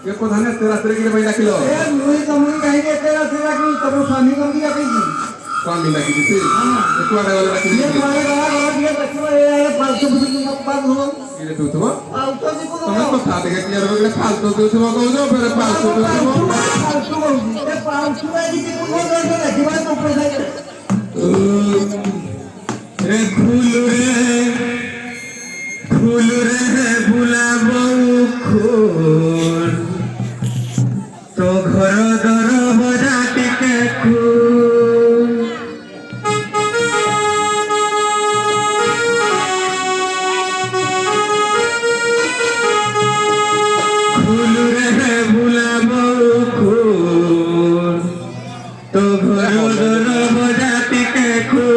ये को धाने तेरा तेरे के लिए भाई डाकिलो ए मुई तुमनी कहीं के तेरा तेरा की तब स्वामी को भी डाकी स्वामी डाकी थी हां ये को आड़े वाला डाकी ये वाले गला ये देखो ये फालतू बुद्धि बात हो ये तो तो फालतू जी को तुम तो था देखे क्लियर हो गए फालतू तो तुम कहो जो फिर फालतू तो तुम फालतू ये फालतू है जी को बोल दो देखी बात तो पैसा रे फूल रे बुलाबो खोल तो घर दर बजा टिके खोल फूल रे बुलाबो खोल तो घर दर बजा टिके खोल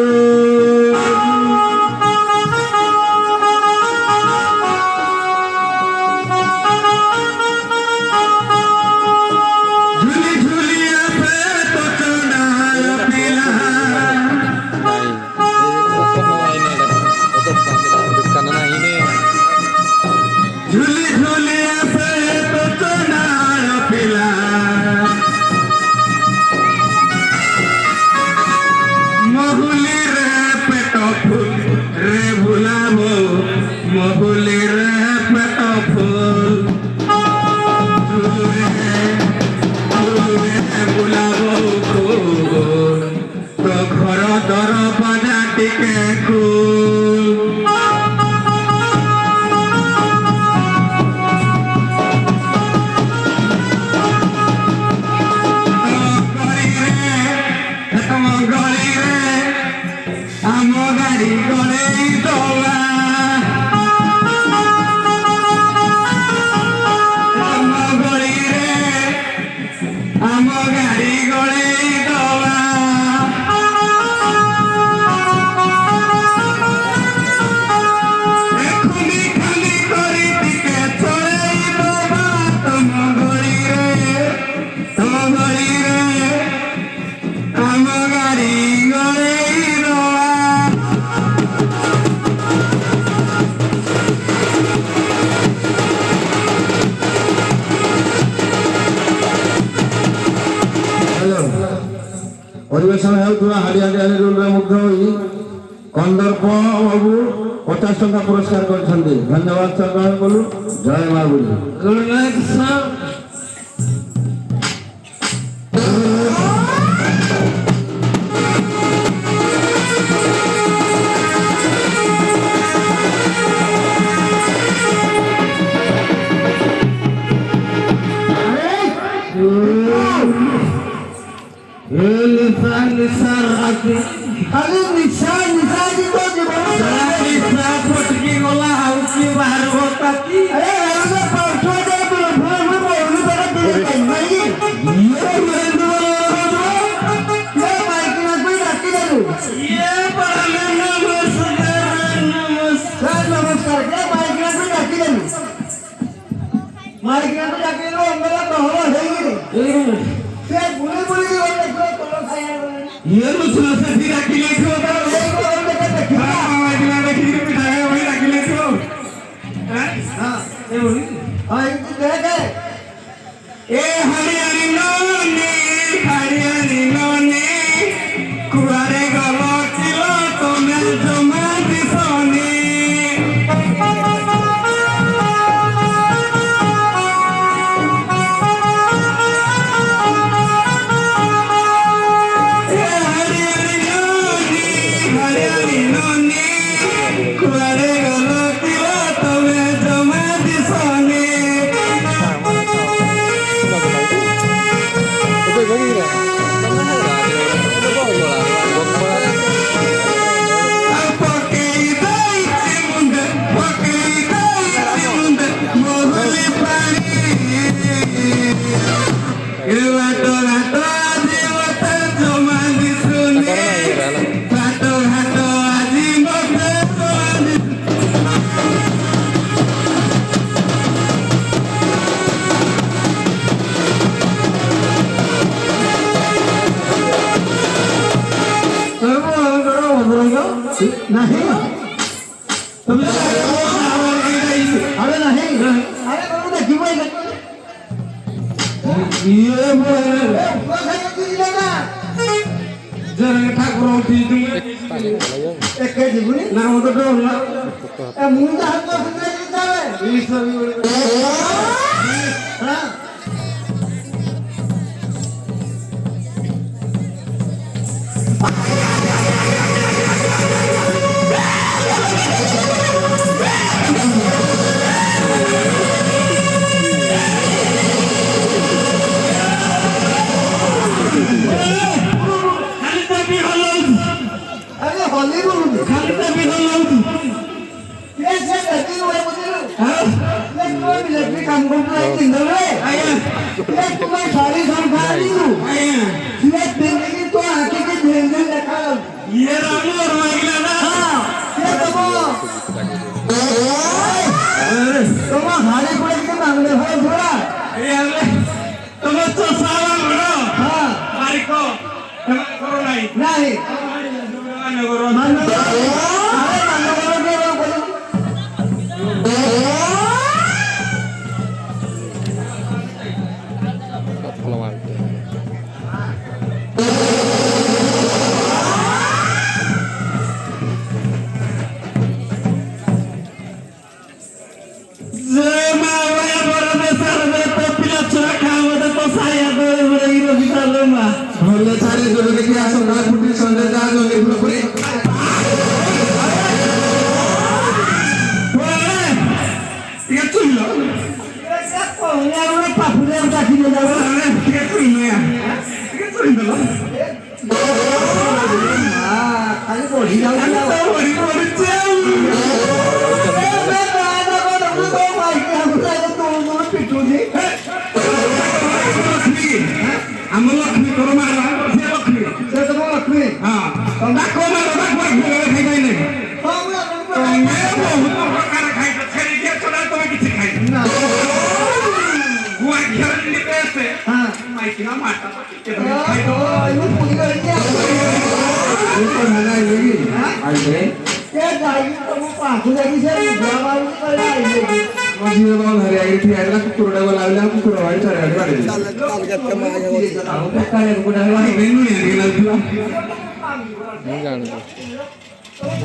পরিবেশন হেউথিবা হাড়িয়া ডিয়ানি রুলরে মুগ্ধ হই কন্দর্প বাবু 50 টাকা পুরস্কার করছেন। ধন্যবাদ স্যার গ্রহণ করুন। জয় মা বুঝি। गुड नाइट सर निशान आती अरे निशान जी तो निशान फटकी गोला हाउसी बाहर होता की अरे ऐसे परसों दे तो मैं बोलने बड़ा दे भाई ये मेरे ये बाइक में कोई रखी दे ये बड़ा नमस्कार ये बाइक में कोई रखी दे माइक में जाके लो मेरा कहला है ये से बुली ये मुझे से भी रखी ले क्यों ये को हम देखा हां मैं देखी के बिठाया वही रखी ले क्यों हां ये बोली हां ये देख ए हरियाणी लोने कुआरे गलो किलो तो मैं जमा दिसोनी नहीं तुम अरे नहीं अरे बोलो ना क्यों भाई ଇଏ ଜଣେ ଠାକୁର ଉଠିଛୁ ଏକେ ଯିବୁନି ନା ମତେ ଡର ମୁଁ ଯାହା काम करतो सारी सरकारी तो आके के झेल देखा ये रामू और माइला ना तुम हारे पड़े के मांगले हो थोड़ा ये तुम तो साला बड़ो हां मारी को करो नहीं मान भले सारे जो देखिए आसो का फुटी संजय जा जो लिखलो करे ये चुइलो ये को या रे पापुले उठाकी ले जाओ ये चुइलो ये चुइलो खाली बोली जाओ बोली बोली चल मैं बादा को तो भाई के हम तो पिटू जी हम लक्ष्मी करो मारा से लक्ष्मी से तो लक्ष्मी हां तो डाको मारो डाको खाई खाई नहीं हां मैं बहुत प्रकार खाई तो छेरी के चला तो किछ खाई ना वो घर निकले से हां माइक ना माटा के खाई तो ये पूरी कर दिया ये तो ना लगी आइए ये जाई तो वो पास जागी से ग्राम कर आई मजी बाबा घरे आई थी आला कुकुरडा वाला आला कुकुर वाई चढ़ा बारे कागज के माया हो गया काले कुकुरडा वाला मेनू है गेला नहीं जानता ठीक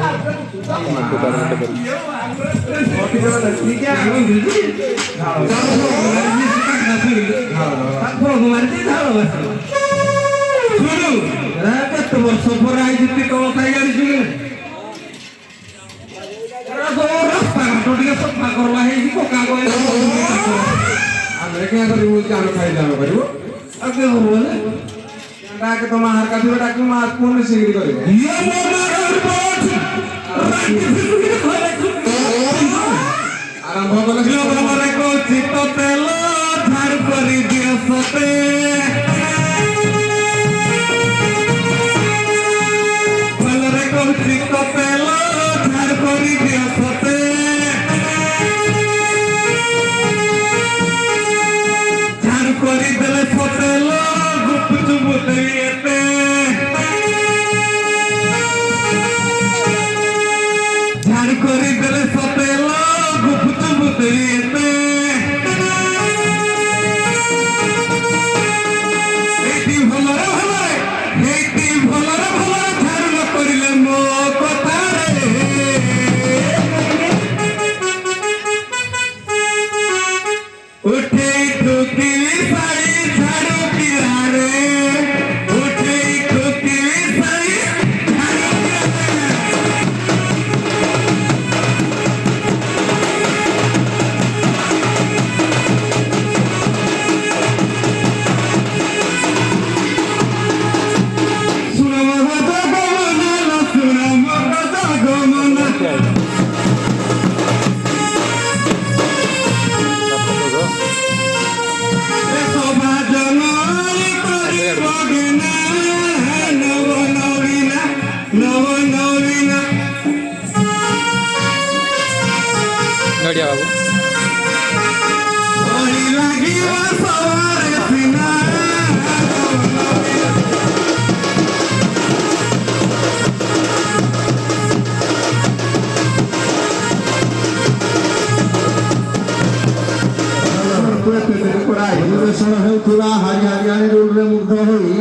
है ପରିବେଷଣ ହେଉଥିବା ହରିଆଣି ରୋଡରେ ମୁଗ୍ଧ ହୋଇ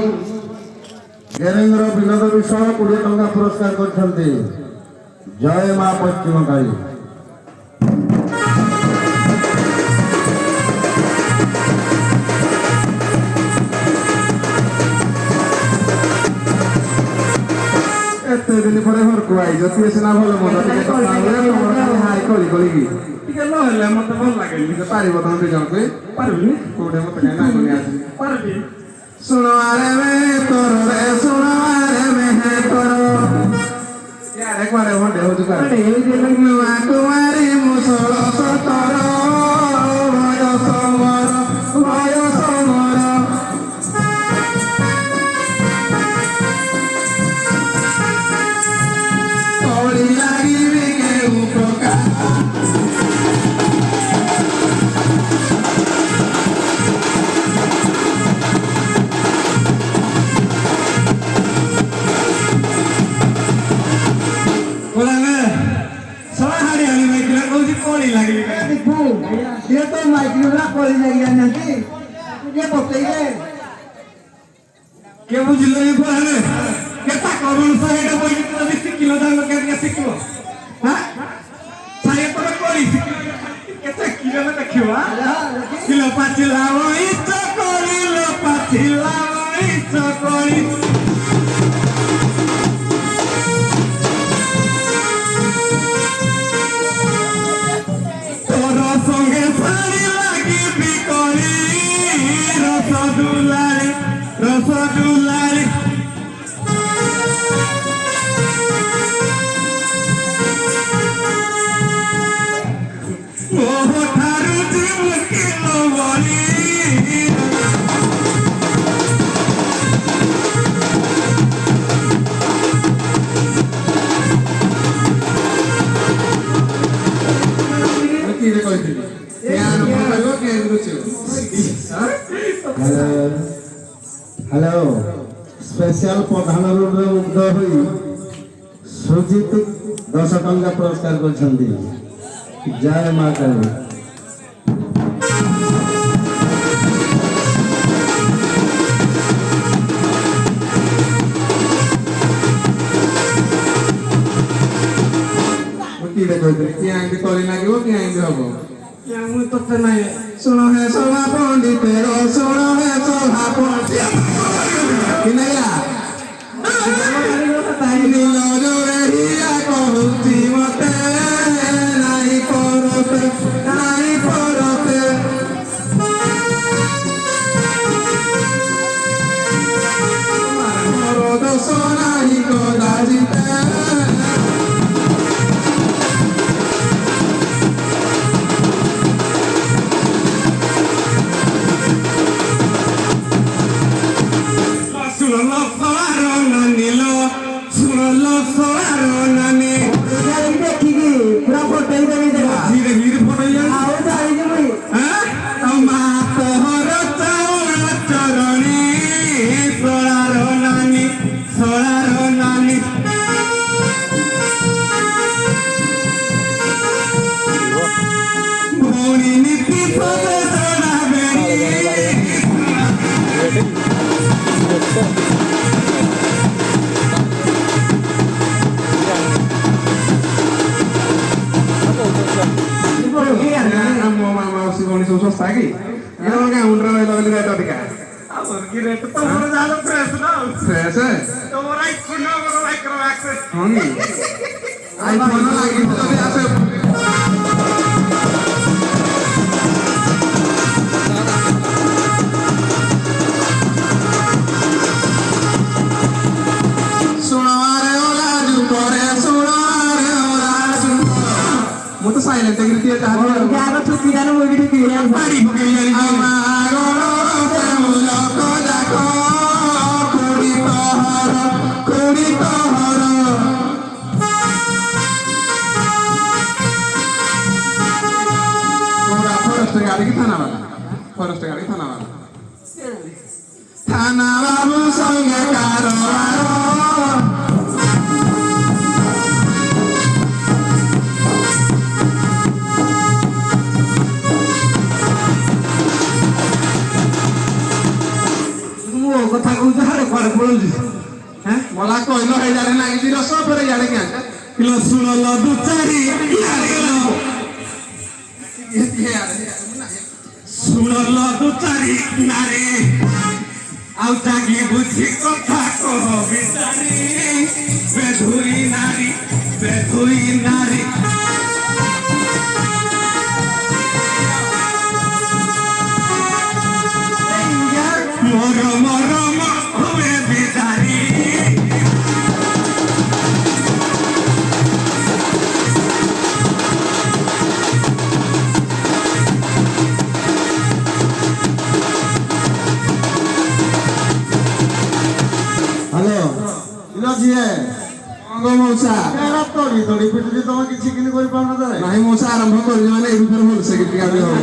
ଗେରେନ୍ଦ୍ର ବିନୋଦ ବିଶ୍ୱାଳ 20 ଟଙ୍କା ପୁରସ୍କାର କରିଛନ୍ତି। ଜୟ ମା ପଶ୍ଚିମକାଳୀ। ଏତେ ଦିନ ପରେ ଘରକୁ ଆଇଛ ସିଏ ସିନା ଭଲ ମନ୍ଦ ଟିକେ କଥା ହେଲେ ତମର ଖାଲି ହାଇ କରିକି ଟିକେ ନହେଲେ ମତେ ଭଲ ଲାଗେନି। ଟିକେ ପାରିବ ତମେ ଦି ଜଣକୁ ପାରିବି କୋଉଠି ମତେ କାହିଁ ନାଗୁନି ଆଜି ପାରିବି। ଶୁଣ ଆରେ ମେ ତୋର ରେ ଶୁଣ ଆରେ ମେ ତୋର यारे कुआरे भंडे हो चुका है नुआ कुमारी मुसळ सतर भय समर तोड़ी लागिबे केउ प्रकार ये तो माइक्रोला कोली लगी नहीं तुझे बताइए के बुझलो ये पहले केता करून साइड बोल के 20 किलो दाम के दिया सिखलो हां सारे पर कोली केता किलो में देखियो किलो पाचिला वही तो कोली लो पाचिला वही तो कोली संगे सारी लगी बिकली रसगुल्लारी ओह ठारू जीव किलो बोली हेलो स्पेशल प्रधान रोड रे मुग्ध होई सुजित 10 टंका पुरस्कार करछंती। जय मां काली। मुती देखो कि आंगे तोली लागिबो कि आंगे हबो या मु तते नाही सुनो है सोना पंडित रो सुनो है सोना पंडित किनला नीलो जोरे हिया कहूती मते नाही परते मारो दोष नाही को दाजिते silent agri dia tahu ya apa tuh tidak mau video dia mari pakai amagoro temulo kodako kuri tohara ora forest gari ki thana thana babu sange karo କହୁଛି मला କହିଲ ହେଇଯାରେ ନାଗିଛି ରସ ଫେରେ ଇଆଡ଼େ କିଆଁ କିଲୋ ଶୁଣ ଲ ଦୁ ଚାରି ଶୁଣ ଲ ଦୁ ଚାରି ନାରୀ ଆଉ ଜାଗି ବୁଝି କଥା କହ ବିଚାରି ବେଧୁଇ ନାରୀ ମୋର ହୁଏ ବିଚାରି ହ୍ୟାଲୋ ଇଲୋ ଝିଏ କଣ ମଉସା ଏରା ତଡ଼ି ତଡ଼ି ପିଟୁଛି ତମେ କିଛି କିନି କରିପାରୁନ ତାରେ ନାହିଁ ମଉସା ଆରମ୍ଭ କରିବି ମାନେ ଏଇଠୁ ଫେରେ ଭଲସେ ଗୀତ ଗାବି ହବ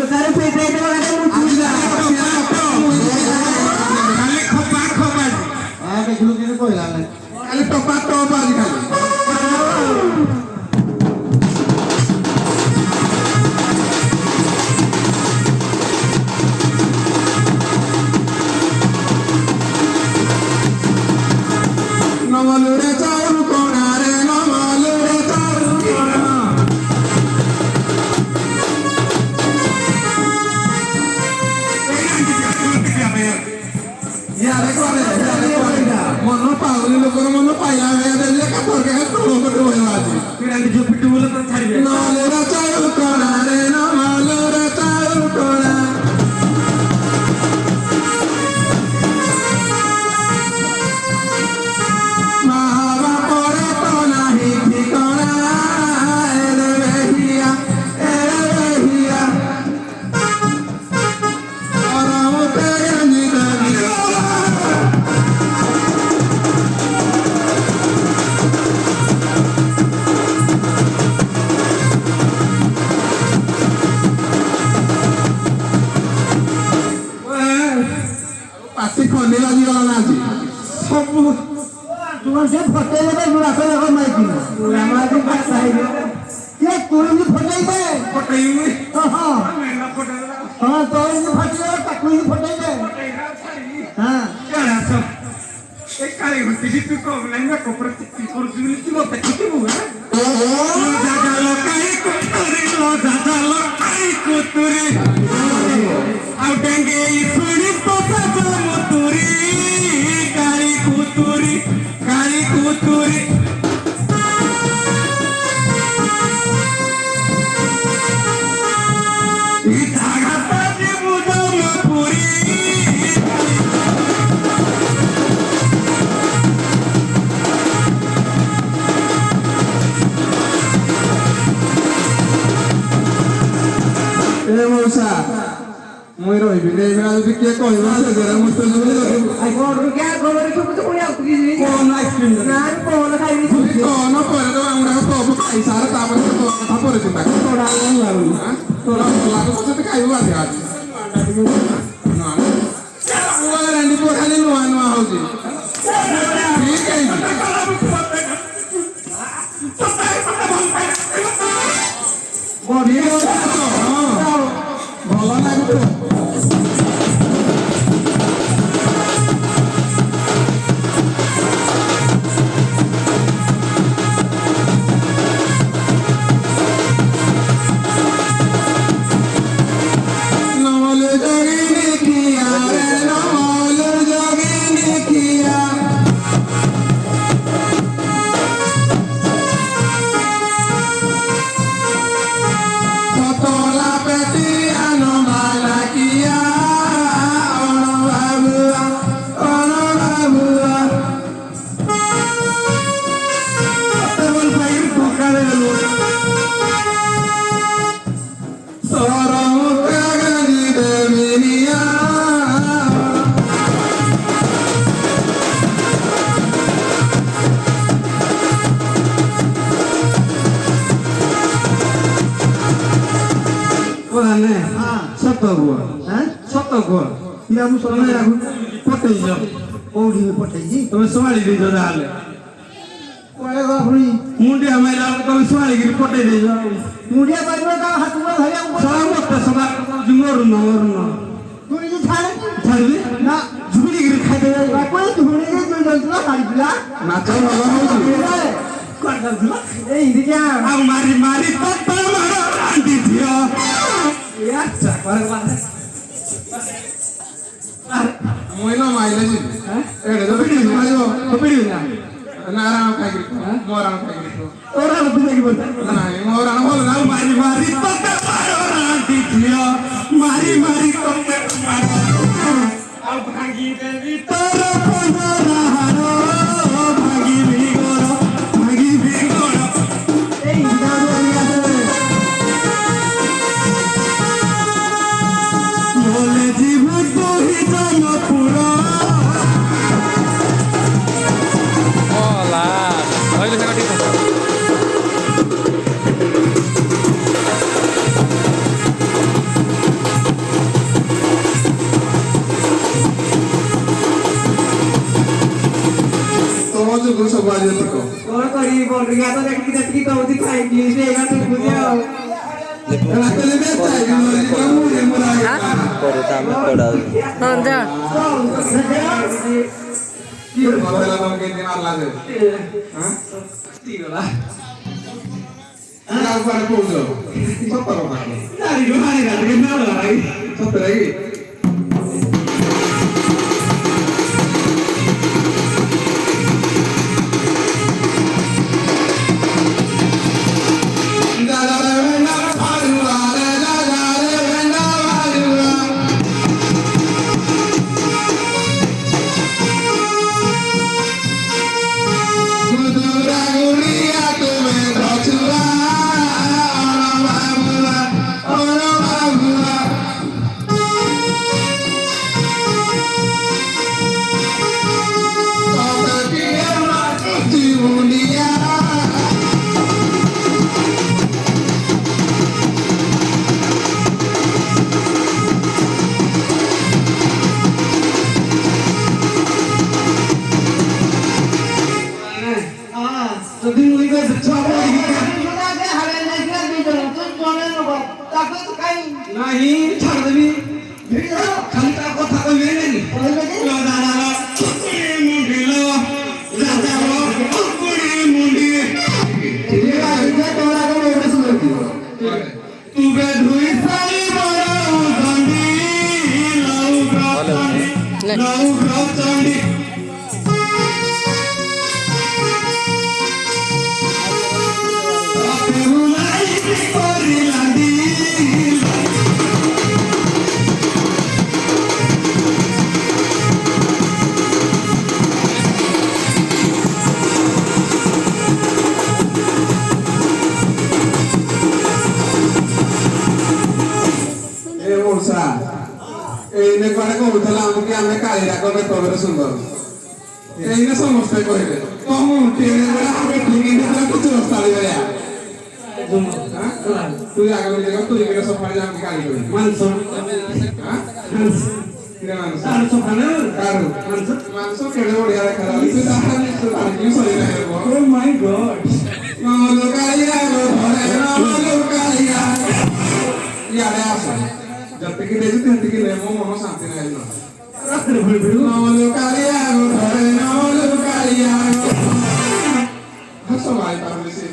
ତାରେ ପେଟେ ଖାଲି ଖପା ଦେଖିଲୁ କିଛି କହିଲା ନାହିଁ ଖାଲି ଟପା ଟପ ଆଜି ଖାଲି নমলুরে চাউল কোনা রে নমলুরে চাউল কোনা ইয়ারে করে মন পাউলি লোকর মন পাইলা হয়ে দেলে কাপড় কে তোলো করে হইবা আজি ପିରାନ୍ତି ଯୋଉ ପିଟୁ ବୋଲେ ତ ଛାଡ଼ିବେ নমলুরে চাউল কোনা রে নমলুরে চাউল কোনা মাহাবা পরে তো নাহি ঠিকানা এরে বেহিয়া পরমতে গঞ্জি ପାଟି ଖଣ୍ଡି ଲାଗିଗଲା ନା ଆଜି ସବୁ তোমার সে ফটাই দেবে রাখো রাখো মাইকি আমাদের ভাষা হইবে কে তুই যে ফটাই দে ପଟେଇବି হ্যাঁ ମେଣ୍ଢା ପଟେଇଦେଲା হ্যাঁ তোর যে ফটাই দে তাকু যে ফটাই দে হ্যাঁ କେଡ଼ା ସବ ଏ କାଳି ଘୁଟିକି ତୁ କହ ନାହିଁ ନା କପଡ଼ା ଚିକି କରୁଛୁ ବୋଲି ତୁ ମତେ ଖୁଟିବୁ କୁତୁରି ଆଉ ଡେଙ୍ଗେଇ ଶୁଣି ପୋଷା ମୁତୁରି କାଳି କୁତୁରି ଧାଘାତା ଯିବୁ ଜମପୁରୀ ଏ ମଉସା ମୁଇଁ ରହିବି ରେ ଏଇଭଳିଆ ଯଦି କିଏ କହିବ ସେ ଘରେ ମୁଁ ତ ଯିବି আই কোন কে গোবরে চুপ চুপ করে আউতি দিবি কোন আইসক্রিম না কোন খাইবি তুই କଣ ପରେ ତ ଆମର ସବୁ ଖାଇସାର ତାପରେ ତ ତୋ କଥା ପରେ ଚିନ୍ତା କର তোরা আগুন লাগুন ତୋର ଲାଗୁଛି ଯଦି ଖାଇବୁ ଆଜି ଆଜି ରେଣ୍ଡି ପୁଅ ଖାଲି ନୂଆ ନୂଆ ହଉଛି ଠିକ ହେଇଛି ଭଲ ଲାଗୁଛି ନମଲ ଜଗିନି କିଆ ରେ ନମଲ ଜଗିନି କିଆ Totola petia no mala kia ono babua Tebal pair tukare lu Sorong kagani deminia ମାନେ ସତ କୁହ হ্যাঁ ସତ କୁହ ইয়া মু ତମେ সরে ଆକୁ ପଟେଇଛ কোড়ি পঠাইছি ତମେ ଶୁଆଳି ଦେଇଛ ଯାହେଲେ কোড়ে বাপুরি ମୁଣ୍ଡିଆ ମାଇଲା ବେଳକୁ ତମେ ଶୁଆଳିକିରି পটেଇ ଦେଇଛ মুড়িয়া পাইবো তা হাতুয়া ধরিয়া ସଳା ମତେ ସଦା କହୁଛି ମରୁନ তুই যে ছাড়ে ଛାଡ଼ିବି না ଝୁମ বাকুই ধরে যে তুই জন্তুলা খাইছিলা নাচ ভালো হଉଛି কোন জন্তুলা এই দিকে ଆଉ ମାରି ମାରି ତୋ ମାର ରାନ୍ଧି ଝିଅ আচ্ছা করে বাজে ମୁଇଁ ନ ମାଇଲେ ଯିବି ଏଡେ ତ ପିଟି ମାରିବ কপিড়ি না ନା ରାଣ ଖାଇକି ମୋ ରାଣ ଖାଇକି ওরা তুই দেখি বল ନାଇଁ ମୋ ରାଣ ଭଲ ନା ଆଉ ମାରି ମାରି ତୋ ମାର ରାନ୍ଧି ଝିଅ ମାରି ମାରି ତୋ ମାର ଆଉ ଭାଙ୍ଗି ଦେବି ତୋର ପହରାହାର ଭାଙ୍ଗିବି ଗୋର এই দাও আছে বলে জীব তুই Janpur Olá! Olha o recadinho. ତମ ଯୋଗୁଁ ସବୁ ଆଜି ଏତିକ কোন করি বল রিয়া তো দেখি দেখি তো ওদি খাই ইংলিশে এগা তুই বুঝাও ରାତିରେ ବେଚା ହେଇକି ମୁড়ି ମୁড়ା ହଁ ଯା କି ହେଲା ତମ କେମିତି ମାରଲା ଯେ ଠିକଲା ଆଉ କୁଆଡେ କହୁଛ ସତ କଥା ନାରୀରୁ ହାରି ରାତିରେ ନାଳ ଭାଇ ସତରେ କି যদি মুই কে ছড়া দিবি ନାହିଁ ଛାଡ଼ ଦେବି ଖାଲି ତା କଥା କହିବେ ନାଇଁ ତୁବେ ଧୁଇ ସାରି ଲଉ ଚଣ୍ଡୀ ଏଇନେ କୁଆଡେ କହୁଥିଲା ଆମକୁ ଆମେ କାଳିରା କବେ ତମର ସୁନ୍ଦର ଏଇନେ ସମସ୍ତେ କହିଲେ କମ କିଛି ରସ୍ତାଳି ଭଳିଆ ତୁ ଆଗ ତୁ ଏଇନେ ସଫାଳି ଯାଆନ୍ତି କାଳି କରି ମାଂସ ମାଂସ କେଡ଼େ ବଢିଆ ଦେଖାଯାଉଛି ତୁ ତାହା ସରିଲା ଓ ମାଇ ଗଡ୍ ଇଆଡେ ଆସ ଯେତିକି ଦେଇଛୁ ସେତିକି ନେ ମୋ ମନ ଶାନ୍ତି ନାହିଁ ରାତିରେ ଭଳି ଭିଡୁ ହସ ଭାଇ ପାରୁନି ସେ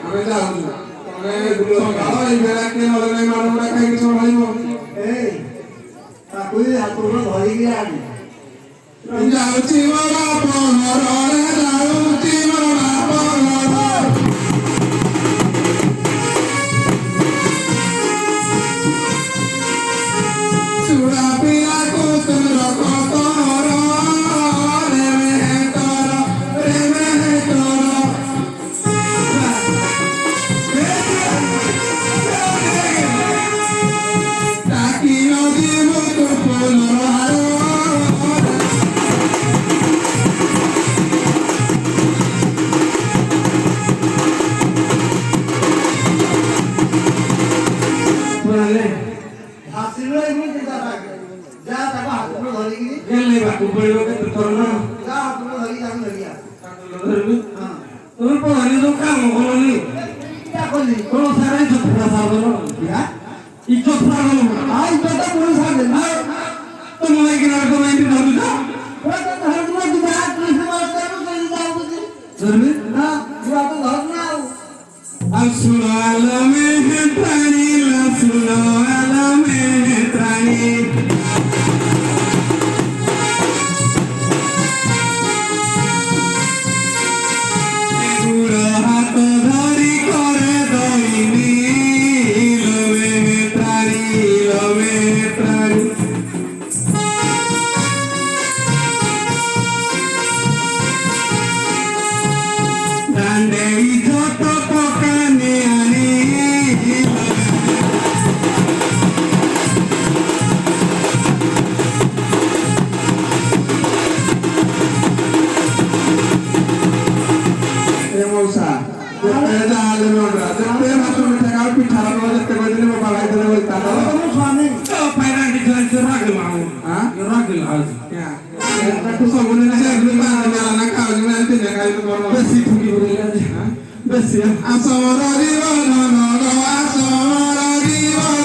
ଆମେ ଯାଉଛୁ ତମେ ସକାଳ ଏଇ ବେଳା କିଏ ନହେଲେ ନାଇଁ ମାଡ଼ ଗୁଡ଼ା ଖାଇକି ସମ୍ଭାଳିବ ଯାଉଛି ମୋର ପହରରେ ଯାଉଛି ମୋର ପହର ଚୁଡ଼ା ପିଆକୁ ତୁର କତର ରେ ମେହେତର କେତେ ଥର ନା ଯା ତୁମେ ଧରି ଯାଉ ଧରିଆ ଧରିବି ହଁ তুমি পড়ানি তো কাম করনি क्या করলি কোন সারা ইজ্জত সাগর क्या ইজ্জত সাগর आई तो पुलिस आ गई ना তুমি নাকি না কমেন্ট ধরবি না वो तो धर दूंगा कि बात पुलिस मार करो चली जाओगे ধরবি ना वो तो धर ना আসুন আলমে প্রাণী আসুন আলমে প্রাণী হাত ধরি করে দইনি লমে প্রাণী লমে প্রাণী ডান্ডে যত পকানে আনি ଏ ମଉସା ଯେତେ ଯାହାହେଲେ ବି ଅଣ୍ଡା ଯେତେ ମାଛ ମିଠା ଖାଉ ପିଠା ରଖ ଯେତେ କହିଦେଲେ ମୋ ବାବା ଦେଲେ ବୋଲି ତା तुम स्वामी তো ফাইনালি চলছে রাগল মাউ হ্যাঁ রাগল আজ ତୁ ସବୁ ଦିନ ସେ ଏମିତି ବାହାରେ ନା ଖାଉଛି ମୁଁ ଏମିତି ଖାଇ ତ ମୋର বেশি ঠুকি বলে গেছে বেশি আসর জীবন আসর জীবন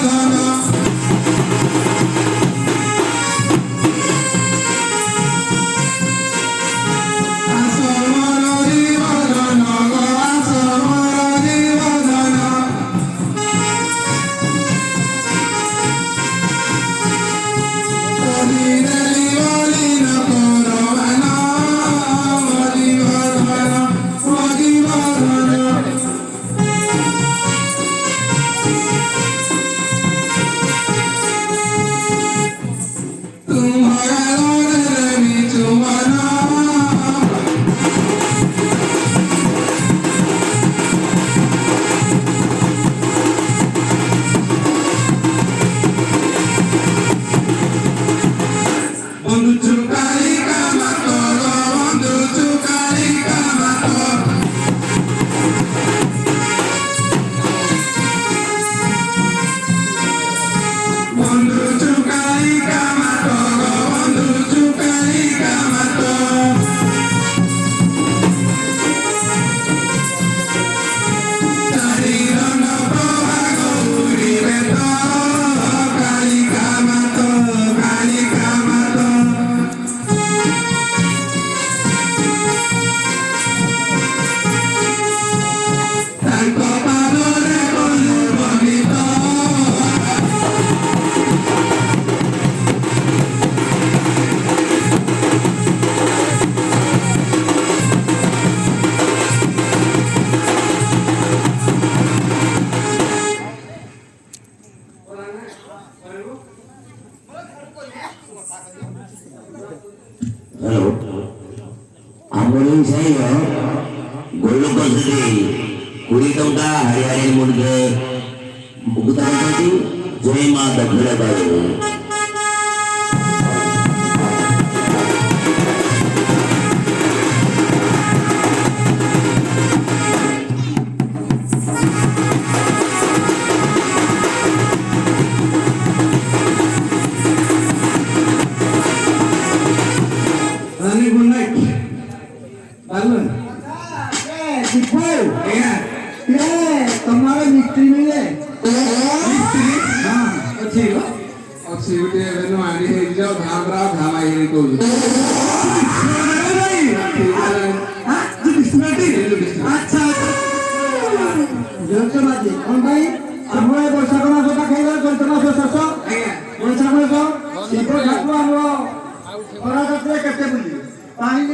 বন্ধু চুকালি কামাতো বন্ধু চুকালি কামাতো বন্ধু চুকালি কামাতো বন্ধু চুকালি কামাতো চারি রঙ প্রভাগ উড়িবে তো কালি কামাতো কালি কামাতো ତାଙ୍କ ପାଦରେ କଲୁ ବଗିତ हेलो आंबोली सही हो गोल्ड को सदी कुड़ी टंका हरियाणी मुर्गे मुकुता करती जय मां दक्षिण बाजू রানী গুড নাইট ভালো ए दीपू এয়া ये तुम्हारा मिस्त्री मिले হ্যাঁ ଅଛି ଅଛି ଗୋଟେ ଏବେ ନୂଆ ଆଣି ହେଇଯାଉ ଧାମରା ଧାମ ହେଇ କହୁଛି